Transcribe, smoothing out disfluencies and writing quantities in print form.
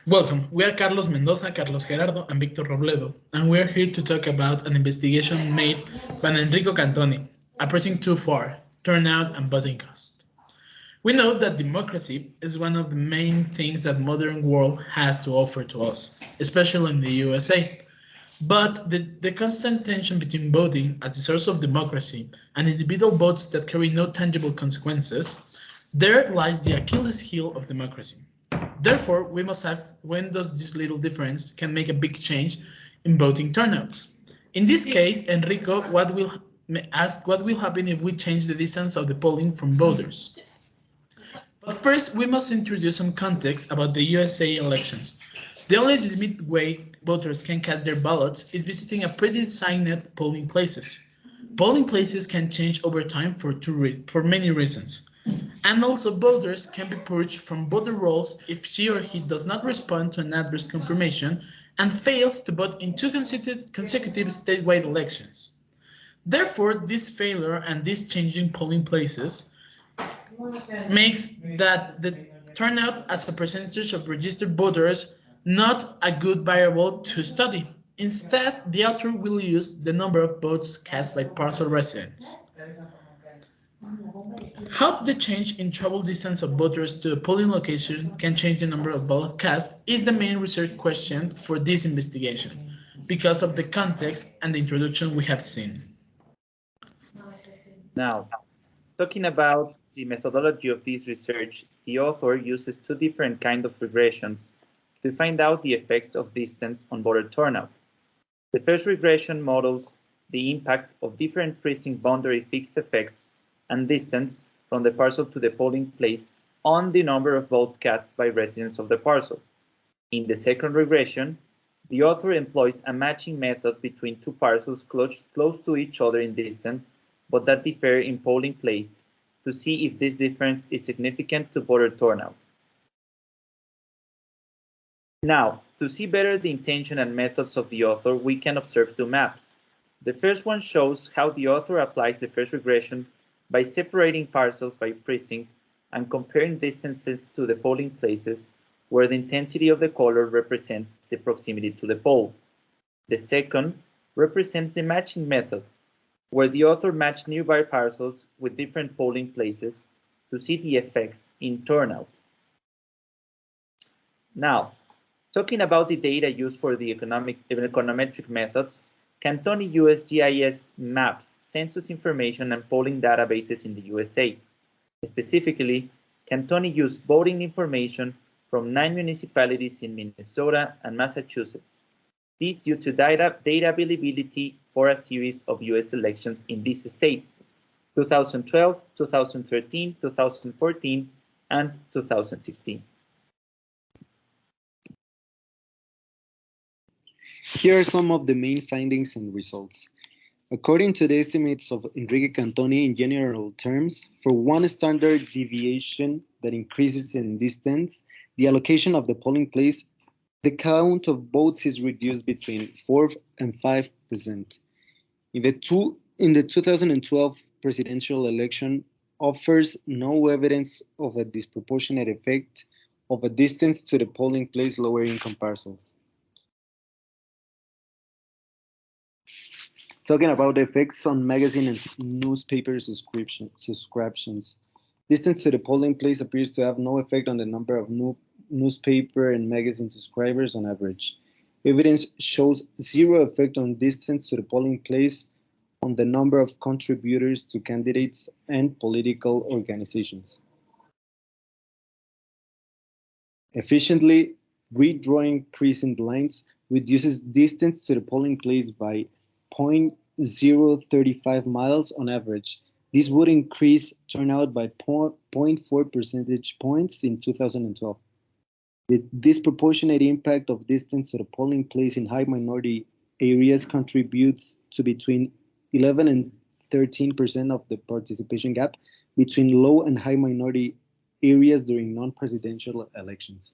Welcome. We are Carlos Mendoza, Carlos Gerardo, and Víctor Robledo, and we are here to talk about an investigation made by Enrico Cantoni, a precinct too far, turnout and voting cost. We know that democracy is one of the main things that modern world has to offer to us, especially in the USA. But the constant tension between voting as the source of democracy and individual votes that carry no tangible consequences, there lies the Achilles heel of democracy. Therefore, we must ask when does this little difference can make a big change in voting turnouts. In this case, Enrico what will happen if we change the distance of the polling from voters. But first, we must introduce some context about the USA elections. The only legitimate way voters can cast their ballots is visiting a pre-designed polling places. Polling places can change over time for many reasons. And also voters can be purged from voter rolls if she or he does not respond to an address confirmation and fails to vote in two consecutive statewide elections. Therefore, this failure and this changing polling places makes that the turnout as a percentage of registered voters not a good variable to study. Instead, the author will use the number of votes cast by parcel residents. How the change in travel distance of voters to a polling location can change the number of ballots cast is the main research question for this investigation, because of the context and the introduction we have seen. Now, talking about the methodology of this research, the author uses two different kinds of regressions to find out the effects of distance on voter turnout. The first regression models the impact of different precinct boundary fixed effects and distance from the parcel to the polling place on the number of votes cast by residents of the parcel. In the second regression, the author employs a matching method between two parcels close to each other in distance, but that differ in polling place, to see if this difference is significant to voter turnout. Now, to see better the intention and methods of the author, we can observe two maps. The first one shows how the author applies the first regression by separating parcels by precinct and comparing distances to the polling places where the intensity of the color represents the proximity to the poll. The second represents the matching method, where the author matched nearby parcels with different polling places to see the effects in turnout. Now, talking about the data used for the econometric methods, Cantoni used GIS maps, census information, and polling databases in the USA. Specifically, Cantoni used voting information from 9 municipalities in Minnesota and Massachusetts. This due to data availability for a series of US elections in these states, 2012, 2013, 2014, and 2016. Here are some of the main findings and results. According to the estimates of Enrico Cantoni in general terms, for one standard deviation that increases in distance, the allocation of the polling place, the count of votes is reduced between 4 and 5%. In the 2012 presidential election, offers no evidence of a disproportionate effect of a distance to the polling place lower income parcels. Talking about the effects on magazine and newspaper subscriptions, distance to the polling place appears to have no effect on the number of newspaper and magazine subscribers on average. Evidence shows zero effect on distance to the polling place on the number of contributors to candidates and political organizations. Efficiently redrawing precinct lines reduces distance to the polling place by 0.035 miles on average. This would increase turnout by 0.4 percentage points in 2012. The disproportionate impact of distance to the polling place in high minority areas contributes to between 11 and 13% of the participation gap between low and high minority areas during non-presidential elections.